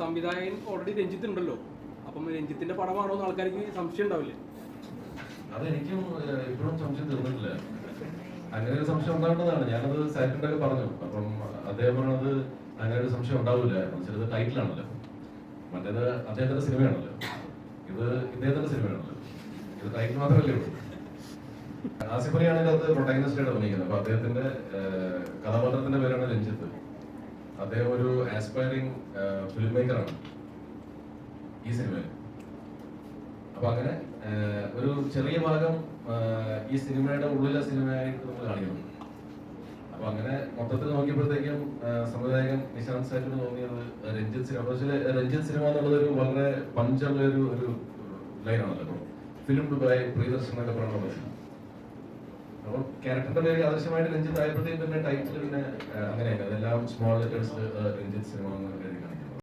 സംവിധായകൻ ഓൾറെഡി രഞ്ജിത്ത് ഉണ്ടല്ലോ, അപ്പം രഞ്ജിത്തിന്റെ പടമാണോ എന്ന് ആൾക്കാർക്ക് സംശയം ഉണ്ടാവില്ലേ? അതെനിക്കും ഇപ്പോഴും സംശയം തീർന്നിട്ടില്ല. അങ്ങനെ ഒരു സംശയം ഉണ്ടാവേണ്ടതാണ്. ഞാനത് സാറ്റിൻ്റെയൊക്കെ പറഞ്ഞു. അപ്പം അദ്ദേഹം പറഞ്ഞത് അങ്ങനെ ഒരു സംശയം ഉണ്ടാവില്ല. ചിലത് ടൈറ്റിലാണല്ലോ, മറ്റേത് അദ്ദേഹത്തിന്റെ സിനിമയാണല്ലോ, ഇത് ഇദ്ദേഹത്തിന്റെ സിനിമയാണല്ലോ, ഇത് ടൈറ്റിൽ മാത്രമല്ലേ ഉള്ളൂ. ആസിഫ് അലിയാണ് ഇതിനകത്ത് പ്രൊട്ടാഗനിസ്റ്റായിട്ട് അഭിനയിക്കുന്നത്. അപ്പൊ അദ്ദേഹത്തിന്റെ കഥാപാത്രത്തിന്റെ പേരാണ് രഞ്ജിത്ത്. അദ്ദേഹം ഒരു ആസ്പയറിംഗ് ഫിലിം മേക്കറാണ് ഈ സിനിമയിൽ. അപ്പൊ അങ്ങനെ ഒരു ചെറിയ ഭാഗം ഈ സിനിമയുടെ ഉള്ളിലെ സിനിമയായിട്ട് നമ്മൾ കാണിക്കുന്നു. അപ്പൊ അങ്ങനെ മൊത്തത്തിൽ നോക്കിയപ്പോഴത്തേക്കും സംവിധായകൻ നിശാന്ത് സാറ്റിന് തോന്നിയത് രഞ്ജിത്ത് സിനിമ. പക്ഷേ രഞ്ജിത്ത് സിനിമ എന്നുള്ളത് ഒരു വളരെ പഞ്ചുള്ള ഒരു ലൈനാണല്ലോ. ഫിലിം ബൈ പ്രിയദർശൻ എന്നൊക്കെ പറയുന്നത്. അപ്പൊ ക്യാരക്ടറിന്റെ പേര് ആവശ്യമായിട്ട് രഞ്ജിത്ത് ആയപ്പോഴത്തേക്കും പിന്നെ ടൈറ്റിൽ പിന്നെ അങ്ങനെയല്ല, അതെല്ലാം സ്മോൾ ലെറ്റേഴ്സ് രഞ്ജിത്ത് സിനിമ എന്ന് എഴുതി കാണിക്കും.